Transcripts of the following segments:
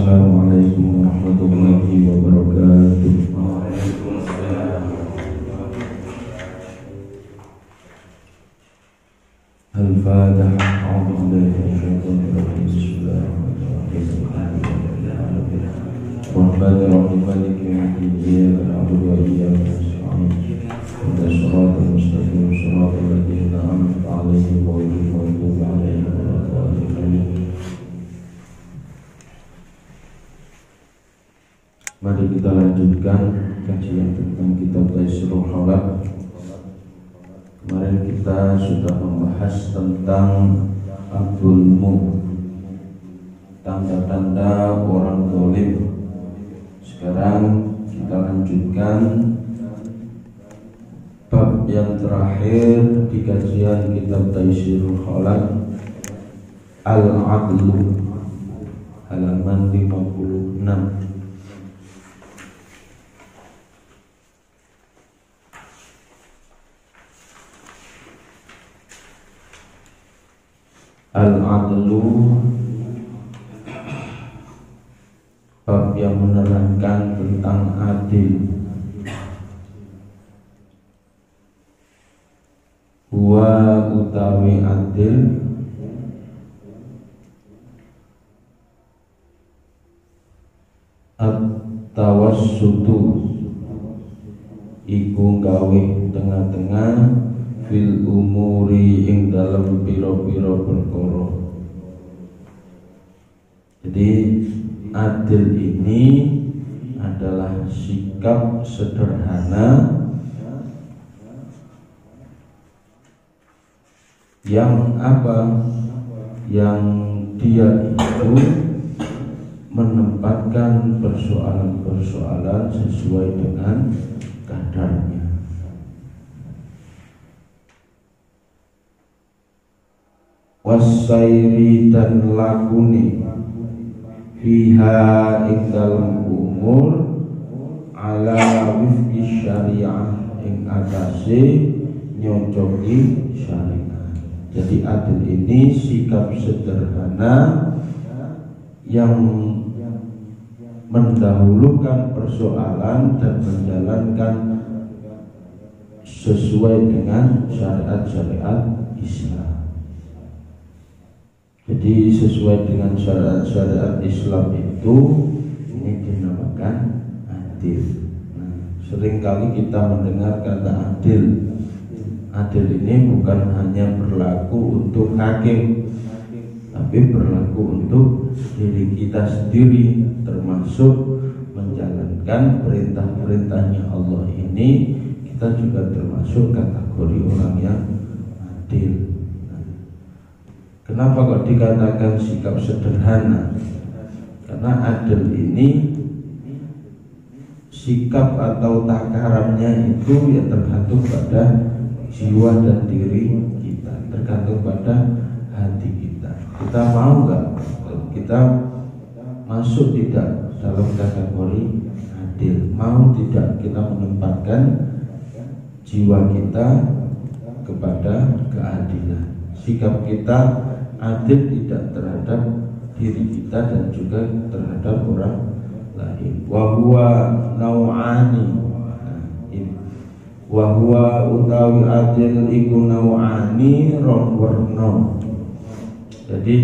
Assalamualaikum warahmatullahi wabarakatuh. Al-Fatihah. A'udzubillahi minasyaitonir rajim. Bismillahirrahmanirrahim. Rahmanir-Rahim Maliki yaumiddin. Iyyaka na'budu wa iyyaka nasta'in. Ihdinas siratal mustaqim. Shiratal ladzina an'amta 'alaihim ghairil maghdubi 'alaihim waladdallin. Mari kita lanjutkan kajian tentang kitab Taisirul Khalaq. Kemarin kita sudah membahas tentang al-zulmu, tanda-tanda orang zalim. Sekarang kita lanjutkan bab yang terakhir di kajian kitab Taisirul Khalaq, al-adlu, halaman 56. Al-adlu, bab yang menerangkan tentang adil. Huwa utawi adil at-tawassutu, iku gawe tengah-tengah fil umuri ing dalam piro-piro perkara. Jadi adil ini adalah sikap sederhana yang yang dia itu menempatkan persoalan-persoalan sesuai dengan kadarnya. Wasairi, dan lakuni fiha ing dalam umur ala wifqi syariah ing atase nyocoki syariah. Jadi adil ini sikap sederhana yang mendahulukan persoalan dan menjalankan sesuai dengan syariat-syariat Islam. Jadi sesuai dengan syariat Islam itu ini dinamakan adil. Seringkali kita mendengar kata adil. Adil ini bukan hanya berlaku untuk hakim, tapi berlaku untuk diri kita sendiri, termasuk menjalankan perintah-perintahnya Allah ini. Kita juga termasuk kategori orang yang adil. Kenapa kok dikatakan sikap sederhana? Karena adil ini sikap atau takarannya itu ya tergantung pada jiwa dan diri kita, tergantung pada hati kita. Kita mau nggak kita masuk tidak dalam kategori adil? Mau tidak kita menempatkan jiwa kita kepada keadilan? Sikap kita adil tidak terhadap diri kita dan juga terhadap orang lain. Wahwa nau'ani, wahwa utawi adil iku nau'ani rong werna. Jadi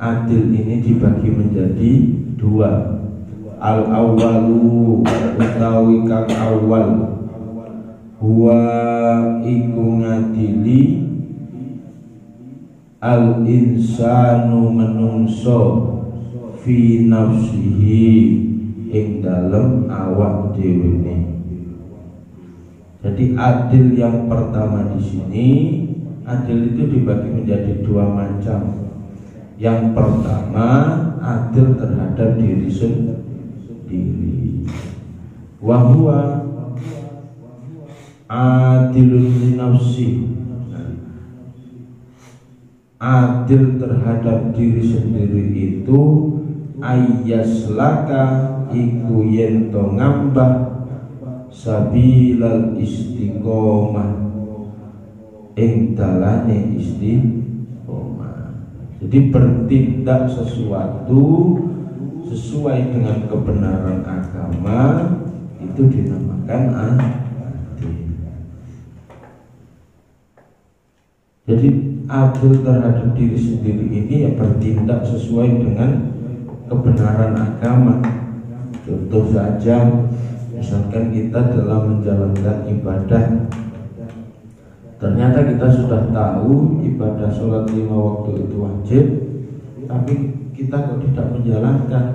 adil ini dibagi menjadi dua. Al-awwalu utawi kang awal, huwa iku ngadili al-insanu menungso fi nafsihi ing dalem awak dhewe. Jadi adil yang pertama di sini, adil itu dibagi menjadi dua macam. Yang pertama adil terhadap diri sendiri. Wa huwa adilun li nafsi. Adil terhadap diri sendiri itu ayyaslaka iku yen to ngambah sabilal istiqomah ing dalane istiqomah. Jadi bertindak sesuatu sesuai dengan kebenaran agama, itu dinamakan adil. Jadi adil terhadap diri sendiri ini ya bertindak sesuai dengan kebenaran agama. Contoh saja, misalkan kita dalam menjalankan ibadah, ternyata kita sudah tahu ibadah sholat 5 waktu itu wajib, tapi kita kok tidak menjalankan,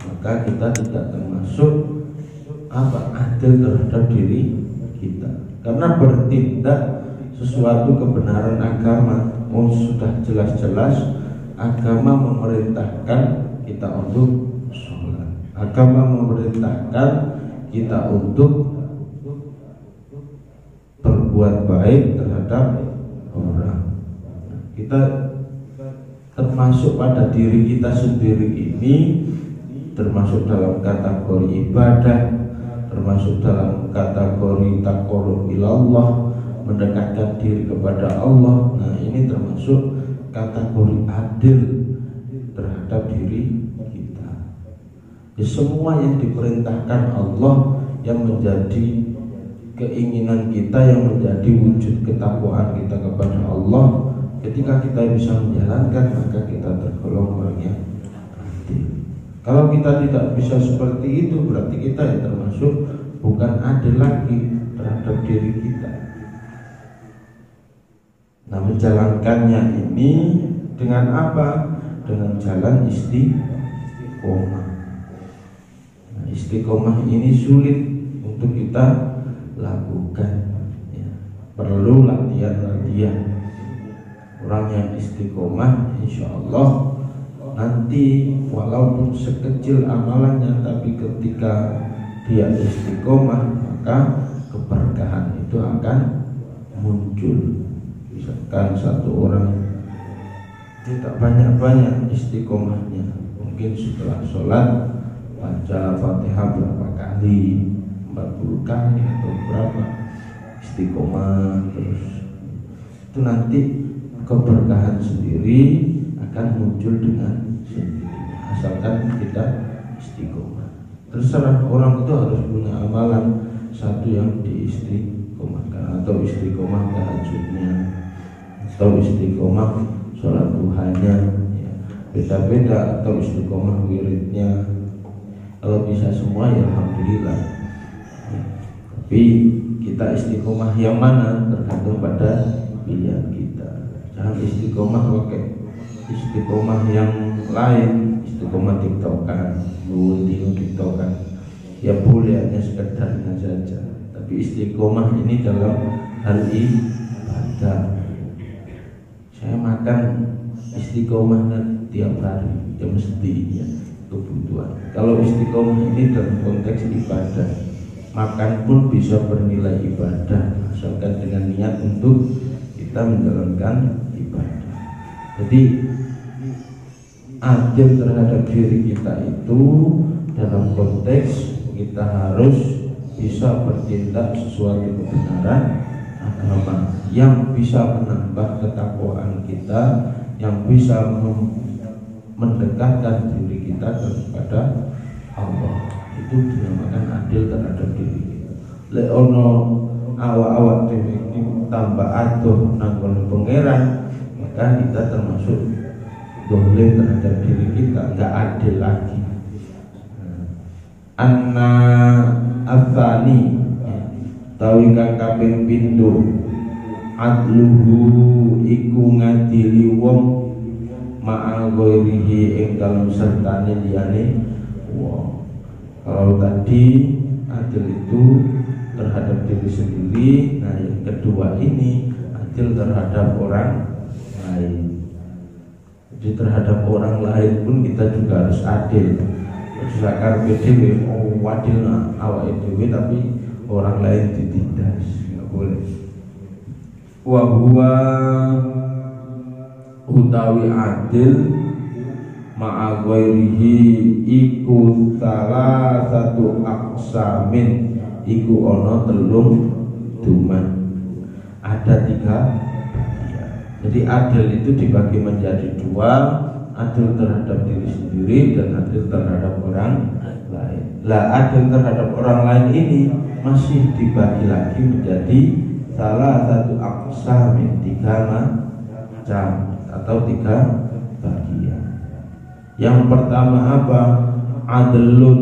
maka kita tidak termasuk adil terhadap diri kita, karena bertindak sesuatu kebenaran agama. Sudah jelas-jelas agama memerintahkan kita untuk sholat, agama memerintahkan kita untuk berbuat baik terhadap orang. Kita termasuk pada diri kita sendiri ini, termasuk dalam kategori ibadah, termasuk dalam kategori taqarrub ilallah, mendekatkan diri kepada Allah. Nah, ini termasuk kategori adil terhadap diri kita. Ya, semua yang diperintahkan Allah yang menjadi keinginan kita, yang menjadi wujud ketakwaan kita kepada Allah, ketika kita bisa menjalankan, maka kita tergolong orang yang adil. Kalau kita tidak bisa seperti itu, berarti kita yang termasuk bukan adil lagi terhadap diri kita. Nah, menjalankannya ini dengan apa? Dengan jalan istiqomah. Nah, istiqomah ini sulit untuk kita lakukan, ya. Perlu latihan-latihan. Orang yang istiqomah, insya Allah nanti walaupun sekecil amalannya, tapi ketika dia istiqomah, maka keberkahan itu akan muncul. Misalkan satu orang tidak banyak-banyak istiqomahnya, mungkin setelah sholat baca Fatihah berapa kali, 40 kali atau berapa, istiqomah terus, itu nanti keberkahan sendiri akan muncul dengan sendirinya, asalkan kita istiqomah. Terserah orang itu harus punya amalan satu yang diistiqomahkan, atau istiqomah tahajudnya, atau istiqomah sholat duhanya, ya. Beda-beda, atau istiqomah wiridnya. Kalau bisa semua ya alhamdulillah, ya. Tapi kita istiqomah yang mana tergantung pada pilihan kita. Jangan istiqomah pakai istiqomah yang lain, istiqomah tiktokan, gunting tiktokan, ya boleh, hanya sekedarnya saja. Tapi istiqomah ini dalam hal ibadah. Saya makan istiqomah tiap hari, ya mestinya kebutuhan. Kalau istiqomah ini dalam konteks ibadah, makan pun bisa bernilai ibadah, asalkan dengan niat untuk kita menjalankan ibadah. Jadi adil terhadap diri kita itu dalam konteks kita harus bisa bertindak sesuai kebenaran agama, yang bisa menambah ketakwaan kita, yang bisa mendekatkan diri kita kepada Allah. Itu dinamakan adil terhadap diri kita. Leono awak-awak dhewe iki tambah atuh nang pangeran, maka kita termasuk dolim terhadap diri kita, enggak adil lagi. Anna atsani tawi kang kaping pindho, adluhu iku ngadili wong ma'al ghairihi ing dalem sertane liyane wong. Kalau tadi adil itu terhadap diri sendiri, nah yang kedua ini adil terhadap orang lain. Jadi terhadap orang lain pun kita juga harus adil. Sakar PDW wadil awak dhewe, tapi orang lain ditindas, nggak boleh. Wa huwa utawi adil ma'a ghairihi iku salah satu aksamin, iku ono telung duman, ada 3 bagian. Jadi adil itu dibagi menjadi 2, adil terhadap diri sendiri dan adil terhadap orang lain. Lah adil terhadap orang lain ini masih dibagi lagi menjadi salah satu aqsam, 3 macam atau 3 bagian. Yang pertama apa? Adlun,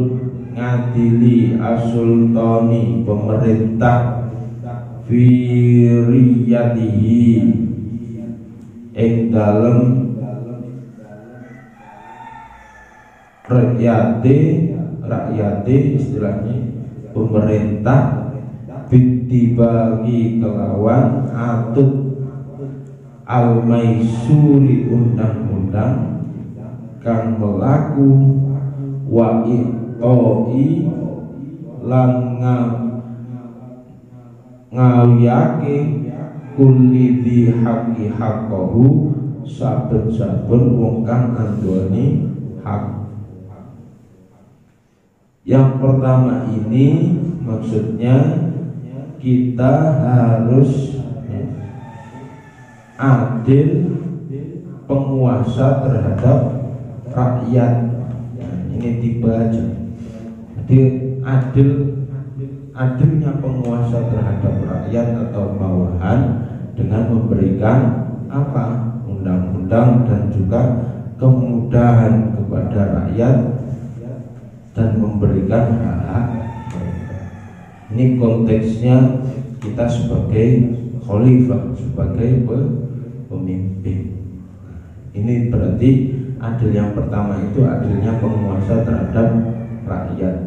ngadili as-sultani, pemerintah, firiyatihi, ing dalem rakyate istilahnya pemerintah, bitibagi kelawan atut al-maisuri, undang-undang kang melaku, wa iqoi lan ngawiyake kulli di haqqi haqqahu, saben-saben wong kang anduweni hak. Yang pertama ini maksudnya kita harus adil penguasa terhadap rakyat. Nah, ini tipe aja. Jadi adilnya penguasa terhadap rakyat atau bawahan dengan memberikan apa? Undang-undang dan juga kemudahan kepada rakyat dan memberikan hak-hak. Ini konteksnya kita sebagai khalifah, sebagai pemimpin. Ini berarti adil yang pertama itu adilnya penguasa terhadap rakyat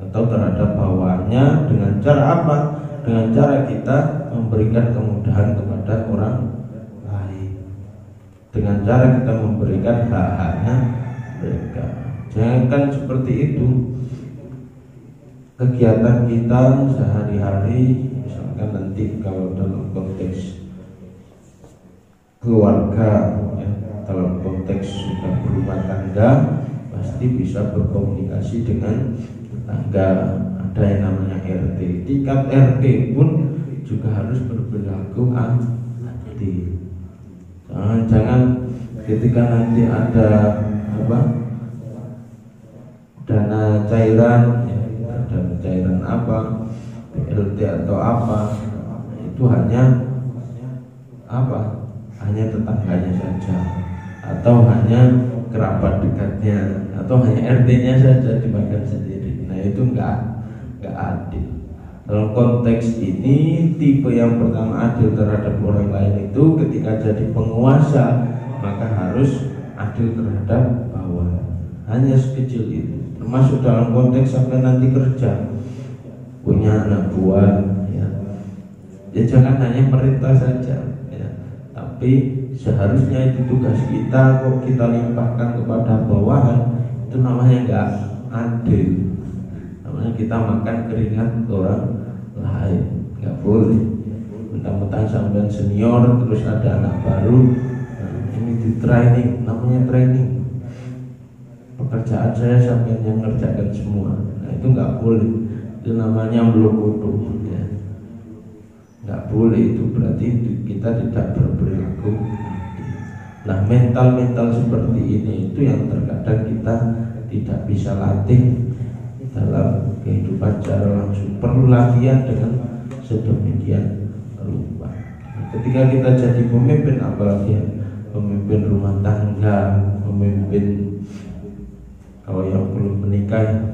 atau terhadap bawahannya dengan cara apa? Dengan cara kita memberikan kemudahan kepada orang lain, dengan cara kita memberikan hak-haknya mereka. Jangan seperti itu kegiatan kita sehari-hari. Misalkan nanti kalau dalam konteks keluarga, ya, dalam konteks sudah berumah tangga, pasti bisa berkomunikasi dengan tetangga. Ada yang namanya RT. Tingkat RT pun juga harus berperilaku adil. Jangan ketika nanti ada apa, dana cairan, ya, dana cairan apa, BLT atau apa, itu hanya apa? Hanya tetangganya saja, atau hanya kerabat dekatnya, atau hanya RT-nya saja dimakan sendiri. Nah itu enggak adil. Dalam konteks ini, tipe yang pertama adil terhadap orang lain itu ketika jadi penguasa maka harus adil terhadap bawahan. Hanya sekecil itu. Termasuk dalam konteks sampai nanti kerja, punya anak buah, ya jangan hanya perintah saja, ya, tapi seharusnya itu tugas kita. Kok kita limpahkan kepada bawahan, itu namanya enggak adil. Namanya kita makan keringat orang lain, enggak boleh. Mentang-mentang sampean senior terus ada anak baru, nah, ini di training, namanya training. Pekerjaan saya sampai yang ngerjakan semua. Nah itu nggak boleh. Itu namanya belum utuh, ya. Nggak boleh, itu berarti kita tidak berperilaku. Nah mental seperti ini itu yang terkadang kita tidak bisa latih dalam kehidupan secara langsung. Perlu latihan dengan sedemikian rupa. Ketika kita jadi pemimpin, apalagi pemimpin rumah tangga, pemimpin kalau yang belum menikah,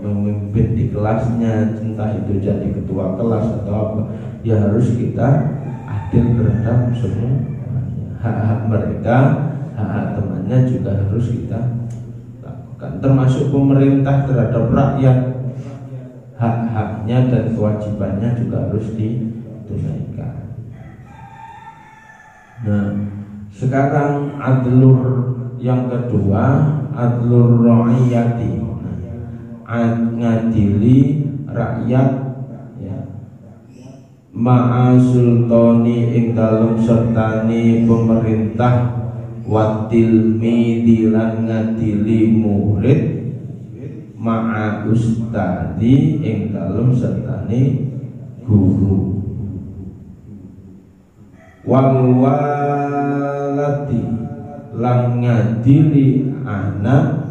memimpin di kelasnya, entah itu jadi ketua kelas atau apa, ya harus kita adil terhadap semua. Hak-hak mereka, hak-hak temannya juga harus kita lakukan. Termasuk pemerintah terhadap rakyat, hak-haknya dan kewajibannya juga harus ditunaikan. Nah, sekarang adlur yang kedua, adlur ra'iyati, ngadili rakyat, ya, ma'a sultani ing dalem sertani pemerintah, watil midilan ngadili murid, ma'a ustadi ing dalem sertani guru, wal walati lan ngadili anak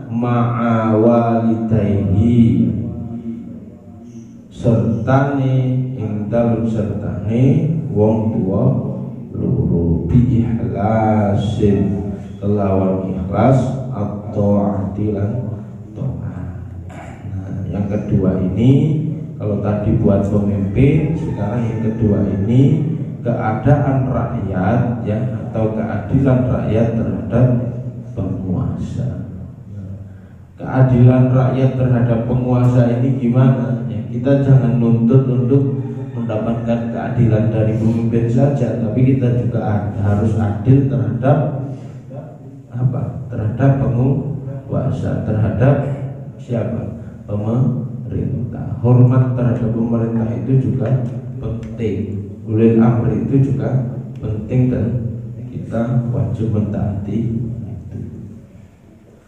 ma'a walidayhi sertane ing dalem sertane wong tuwa loro bi ikhlasin kelawan ikhlas atau adilan ta'at. Nah, yang kedua ini kalau tadi buat pemimpin, sekarang yang kedua ini keadaan rakyat ya, atau keadilan rakyat terhadap penguasa. Keadilan rakyat terhadap penguasa ini gimana? Ya, kita jangan nuntut untuk mendapatkan keadilan dari pemimpin saja, tapi kita juga harus adil terhadap apa? Terhadap penguasa, terhadap siapa? Pemerintah. Hormat terhadap pemerintah itu juga penting. Ulil amri itu juga penting dan kita wajib mentaati.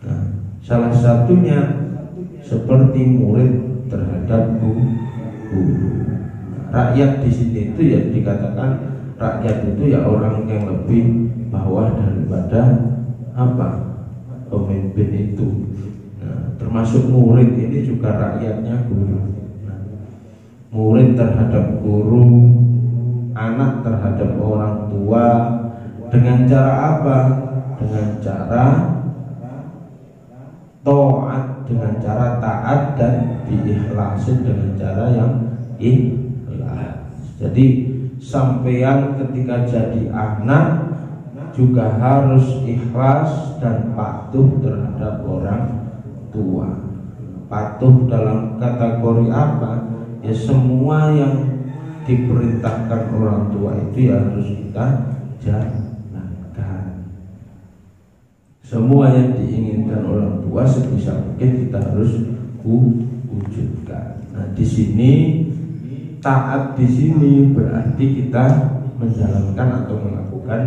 Nah, salah satunya seperti murid terhadap guru. Rakyat di sini itu ya dikatakan rakyat itu ya orang yang lebih bawah daripada apa? Pemimpin itu. Nah, termasuk murid ini juga rakyatnya guru. Nah, murid terhadap guru, anak terhadap orang tua dengan cara apa? Dengan cara taat, dengan cara taat dan diikhlasin dengan cara yang ikhlas. Jadi sampeyan ketika jadi anak juga harus ikhlas dan patuh terhadap orang tua. Patuh dalam kategori apa? Ya semua yang diperintahkan orang tua itu ya harus kita jalankan. Semua yang diinginkan orang tua sebisa mungkin kita harus wujudkan. Nah, di sini taat di sini berarti kita menjalankan atau melakukan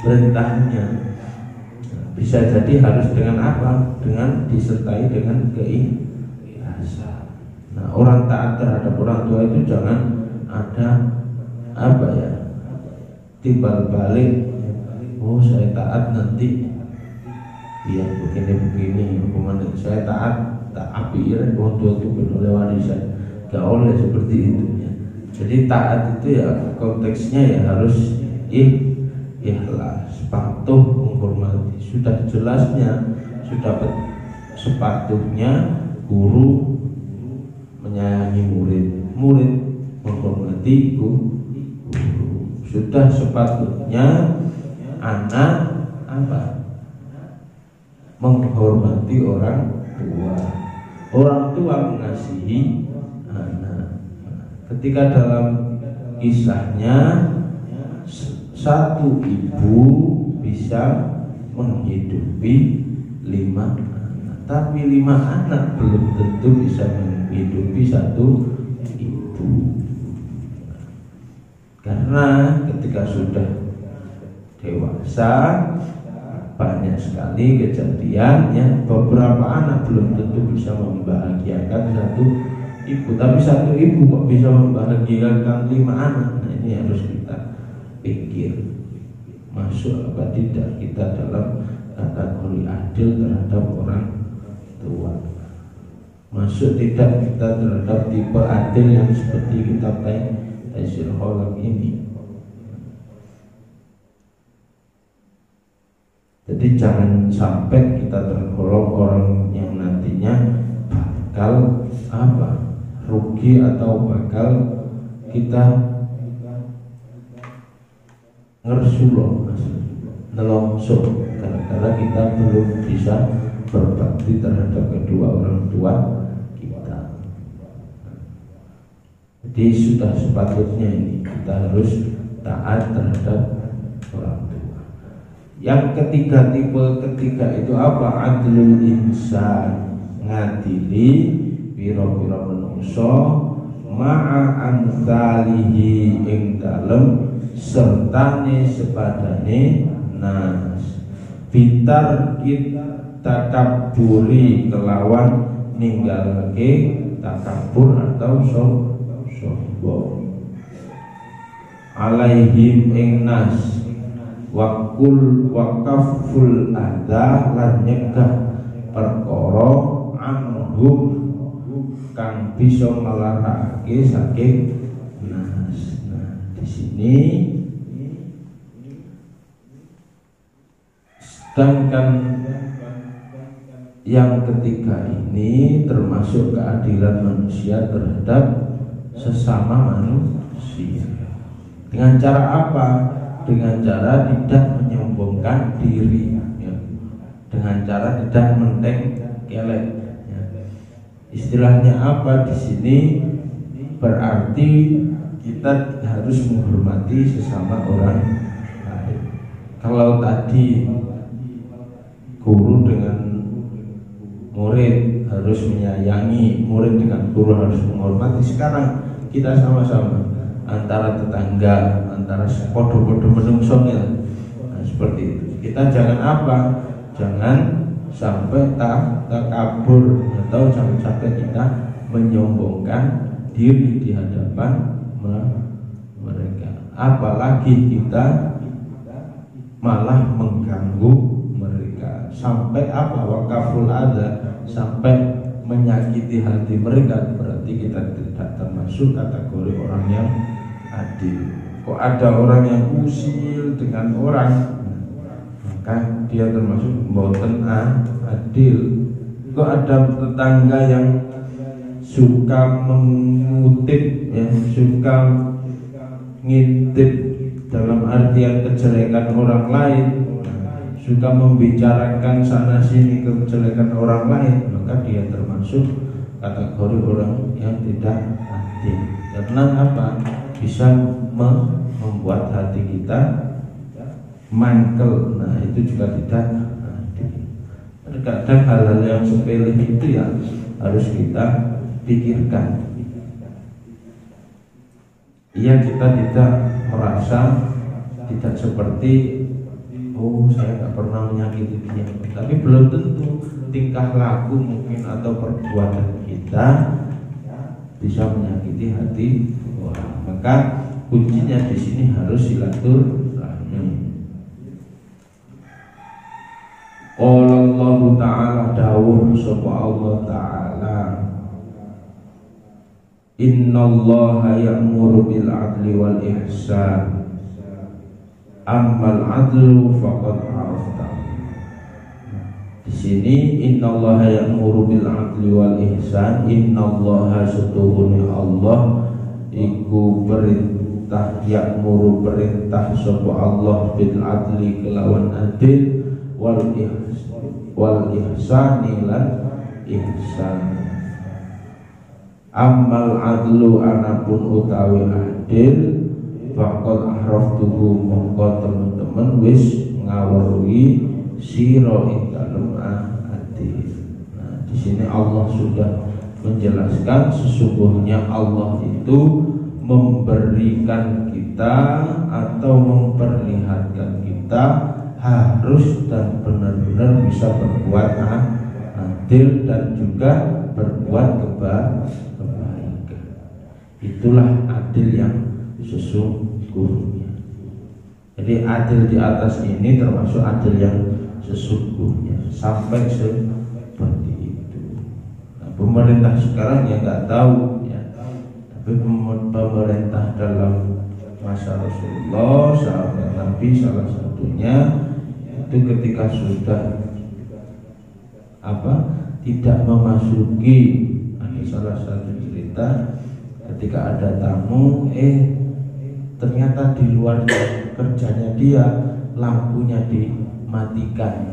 perintahnya. Nah, bisa jadi harus dengan apa? Dengan disertai dengan keikhlasan. Nah, orang taat terhadap orang tua itu jangan ada apa ya? Timbal balik. Oh, saya taat nanti ya begini kemana saya taat tak api ya orang tua itu oleh warisan gak oleh seperti itu ya. Jadi taat itu ya konteksnya ya harus ikhlas, patuh, menghormati. Sudah jelasnya, sudah sepatuhnya guru menyayangi murid, murid menghormati guru. Sudah sepatutnya anak apa? Menghormati orang tua. Orang tua mengasihi anak. Ketika dalam kisahnya satu ibu bisa menghidupi 5 anak, tapi 5 anak belum tentu bisa menghidupi satu ibu. Karena ketika sudah dewasa banyak sekali kejadian ya, beberapa anak belum tentu bisa membahagiakan satu ibu, tapi satu ibu kok bisa membahagiakan 5 anak. Nah, ini harus kita pikir, masuk apa tidak kita dalam kategori adil terhadap orang tua, masuk tidak kita terhadap tipe adil yang seperti kitab Taisir Holak ini. Jadi jangan sampai kita tergolong orang yang nantinya bakal apa? Rugi atau bakal kita ngersuloh, nelongso karena kita belum bisa berbakti terhadap kedua orang tua kita. Jadi sudah sepatutnya ini kita harus taat terhadap orang tua. Yang ketiga, tipe ketiga itu apa? Adlul insan, ngadili pira-pira manungsa ma'a amsalihi ing dalem sertane sepadane nas bitar kita takaburi kelawan ninggalake takabur atau sombong alaihim ing nas wakaful adza lan nyegah perkara anhum kang bisa melarake saking nas. Nah, di sini sedangkan yang ketiga ini termasuk keadilan manusia terhadap sesama manusia. Dengan cara apa? Dengan cara tidak menyombongkan diri, ya. Dengan cara tidak mentengkelek. Ya. Istilahnya apa di sini? Berarti kita harus menghormati sesama orang lain. Kalau tadi guru dengan murid harus menyayangi, murid dengan guru harus menghormati. Sekarang kita sama-sama antara tetangga, antara podo-podo menungsongnya, nah, seperti itu. Kita jangan apa? Jangan sampai takabur atau jangan sampai kita menyombongkan diri di hadapan mereka. Apalagi kita malah mengganggu mereka. Sampai apa? Wakaful adza, sampai menyakiti hati mereka, berarti kita tidak termasuk kategori orang yang adil. Kok ada orang yang usil dengan orang, maka dia termasuk mboten adil. Kok ada tetangga yang suka mengutip, ya, suka ngintip dalam artian kejelekan orang lain, suka membicarakan sana sini kejelekan orang lain, maka dia termasuk kategori orang yang tidak adil. Karena apa? Bisa membuat hati kita mangkel. Nah, itu juga tidak adil. Terkadang hal-hal yang sepele itu ya harus kita pikirkan. Iya, kita tidak merasa tidak seperti oh saya nggak pernah menyakiti dia, tapi belum tentu tingkah laku mungkin atau perbuatan kita bisa menyakiti hati orang. Maka kuncinya di sini harus silaturahmi. Allah Ta'ala dawuh sapa Allah Ta'ala, innallaha ya'muru bil adli wal ihsan ammal adlu faqad arafta. Di sini innallaha ya'muru bil adli wal ihsan, innallaha setuhune Allah iku perintah, ya'muru perintah sapa Allah bil adli kelawan adil, wal ihsani lan ihsan. Ammal adlu anapun utawi adil, faqad ahraftuhu mongko teman-teman wis ngaweruhi sira ing dalem adil. Nah, di sini Allah sudah menjelaskan sesungguhnya Allah itu memberikan kita atau memperlihatkan kita harus dan benar-benar bisa berbuat adil dan juga berbuat kebaikan. Itulah adil yang sesungguhnya. Jadi adil di atas ini termasuk adil yang sesungguhnya, sampai seperti itu. Nah, pemerintah sekarang ya nggak tahu ya, tapi pemerintah dalam masa Rasulullah, sahabat Nabi salah satunya itu ketika sudah tidak memasuki, ada salah satu cerita ketika ada tamu, ternyata di luar kerjanya dia lampunya dimatikan.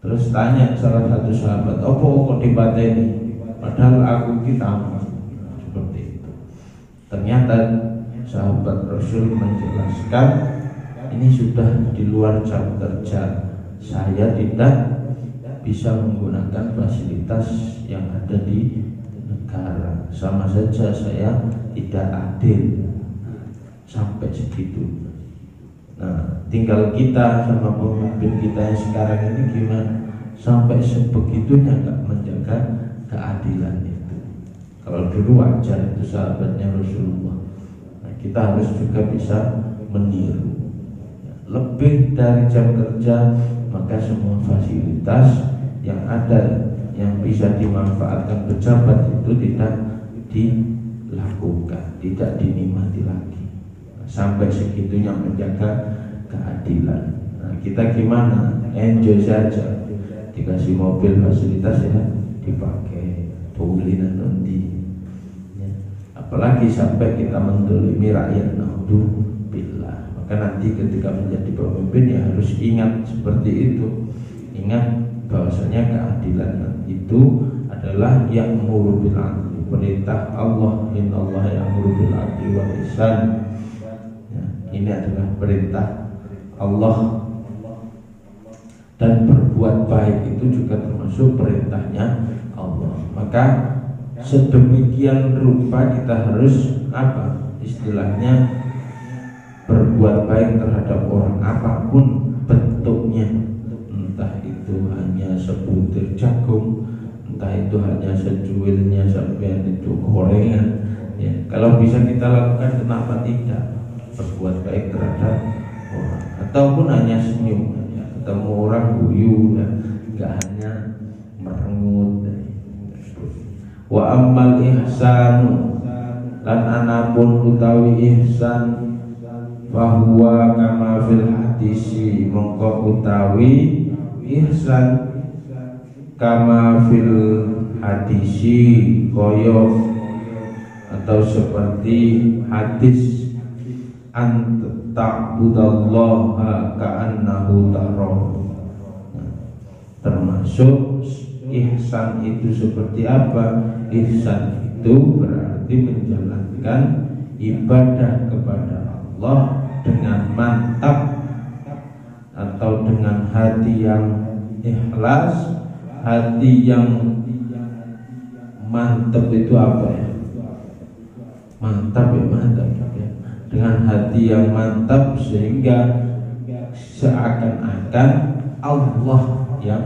Terus tanya salah satu sahabat, "Opo kok dipateni? Padahal aku ki tamu." Seperti itu. Ternyata sahabat Rasul menjelaskan, ini sudah di luar jam kerja, saya tidak bisa menggunakan fasilitas yang ada di negara, sama saja saya tidak adil. Sampai segitu. Nah, tinggal kita sama pemimpin kita yang sekarang ini gimana, sampai sebegitunya nggak menjaga keadilan itu. Kalau dulu wajar itu sahabatnya Rasulullah, nah, kita harus juga bisa meniru. lebih dari jam kerja, maka semua fasilitas yang ada yang bisa dimanfaatkan pejabat itu tidak dilakukan, tidak dinikmati lagi. Sampai segitunya menjaga keadilan. Nah, kita gimana? Enjoy saja. Dikasih mobil fasilitas ya dipakai, tulinan nanti. Ya. Apalagi sampai kita mendolimi rakyat, naudzubillah. Maka nanti ketika menjadi pemimpin ya harus ingat seperti itu. Ingat bahwasanya keadilan itu adalah yang ya'muru bil adli, perintah Allah, innallaha ya'muru bil adli wal ihsan. Ya, ini adalah perintah Allah, dan berbuat baik itu juga termasuk perintahnya Allah. Maka sedemikian rupa kita harus apa? Istilahnya berbuat baik terhadap orang apapun bentuknya. Entah itu hanya sebutir jagung, entah itu hanya secuilnya sampai itu gorengan. Ya, kalau bisa kita lakukan, kenapa tidak? Berbuat baik terhadap orang, ataupun hanya senyum. Ketemu orang guyu, nggak hanya merengut. Wa ammal ihsanu, lan anapun utawi ihsan, bahwa kama fil hadisi, mongko utawi ihsan kama fil hadisi, koyo atau seperti hadis, ta'budallaha ka'annahu tarahu. Termasuk ihsan itu seperti apa? Ihsan itu berarti menjalankan ibadah kepada Allah dengan mantap atau dengan hati yang ikhlas. Hati yang mantap itu apa ya? Mantap ya, mantap ya. Dengan hati yang mantap sehingga seakan-akan Allah yang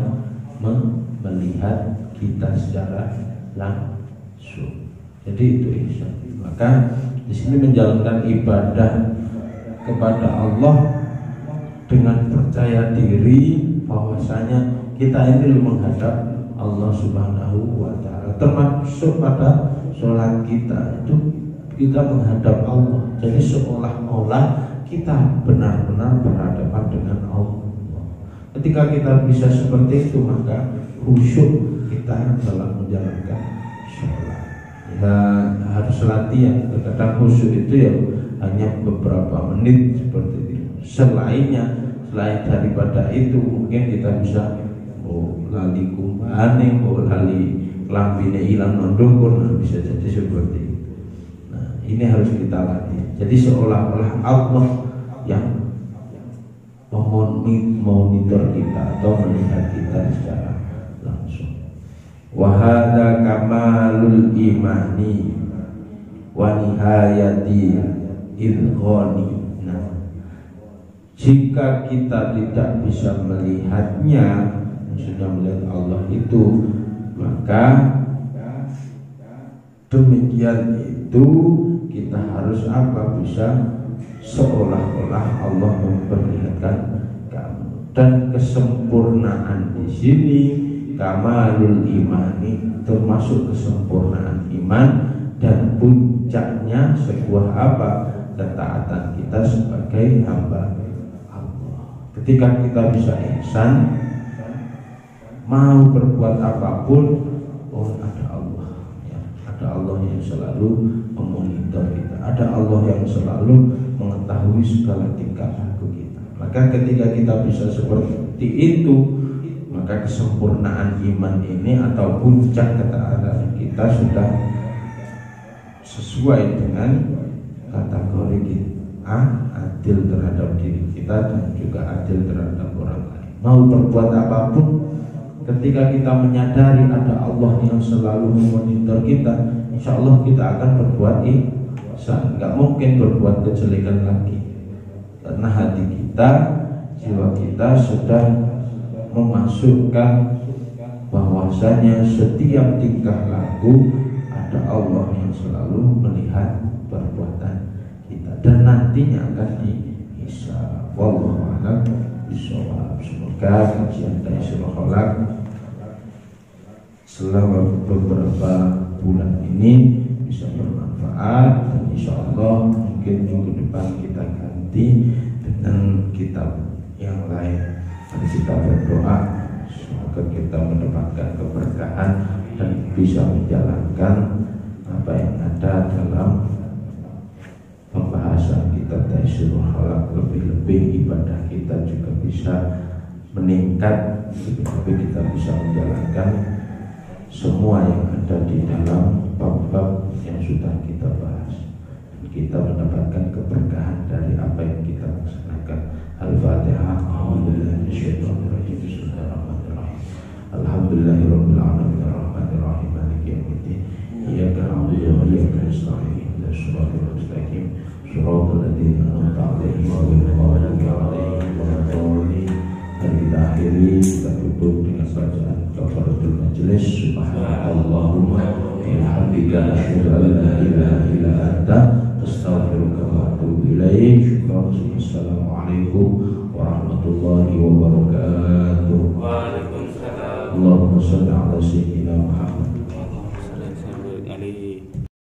melihat kita secara langsung. Jadi itu ihsan. Maka di sini menjalankan ibadah kepada Allah dengan percaya diri bahwasanya kita ini menghadap Allah Subhanahu wa taala. Termasuk pada sholat kita itu kita menghadap Allah. Jadi seolah-olah kita benar-benar berhadapan dengan Allah. Ketika kita bisa seperti itu, maka khusyuk kita dalam menjalankan sholat. Ya harus latihan. Kadang khusyuk itu ya hanya beberapa menit seperti itu. Selain daripada itu, mungkin kita bisa lali kumbane, lali lambine ilang nondokun, bisa jadi seperti itu. Ini harus kita latih. Jadi seolah-olah Allah yang memonitor kita atau melihat kita secara langsung. Wa hadza kamalul imani wa nihayati idghani. Nah, jika kita tidak bisa melihatnya, maksudnya melihat Allah itu, maka demikian itu kita harus apa? Bisa seolah-olah Allah memperlihatkan kamu. Dan kesempurnaan di sini kamalul imani, termasuk kesempurnaan iman dan puncaknya sebuah apa? Ketaatan kita sebagai hamba Allah. Ketika kita bisa ihsan, mau berbuat apapun, ada Allah ya. Ada Allah yang selalu memonitor kita, ada Allah yang selalu mengetahui segala tingkah laku kita. Maka ketika kita bisa seperti itu, maka kesempurnaan iman ini atau puncak ketaatan kita sudah sesuai dengan kategori kita, adil terhadap diri kita dan juga adil terhadap orang lain. Mau berbuat apapun, ketika kita menyadari ada Allah yang selalu memonitor kita, insya Allah kita akan berbuat ihsan. Nggak mungkin berbuat kejelekan lagi, karena hati kita, jiwa kita sudah memasukkan bahwasanya setiap tingkah laku ada Allah yang selalu melihat perbuatan kita dan nantinya akan dihisab. Wallahu a'lam bishawab. Semoga kajian Taisirul Khalaq selama beberapa bulan ini bisa bermanfaat, dan insya Allah mungkin minggu depan kita ganti dengan kitab yang lain. Mari kita berdoa semoga kita mendapatkan keberkahan dan bisa menjalankan apa yang ada dalam pembahasan kita Taisirul Khalaq. Lebih-lebih ibadah kita juga bisa meningkat, lebih-lebih kita bisa menjalankan semua yang ada di dalam bab-bab yang sudah kita bahas, dan kita mendapatkan keberkahan dari apa yang kita laksanakan. Al-Fatihah. Alhamdulillahirrahmanirrahim. Bismillahirrahmanirrahim. Alhamdulillahirabbil alamin arrahmanir rahim maliki yaumiddin. Iyyaka na'budu wa iyyaka nasta'in. Ihdinas siratal mustaqim. Shiratal ladzina an'amta 'alaihim ghairil maghdubi 'alaihim waladdallin. Mari kita akhiri, kita tutup dengan bacaan kafaratul majelis. Subhanallahumma wa bihamdika asyhadu an la ilaha illa anta astaghfiruka wa atubu ilaik. Assalamualaikum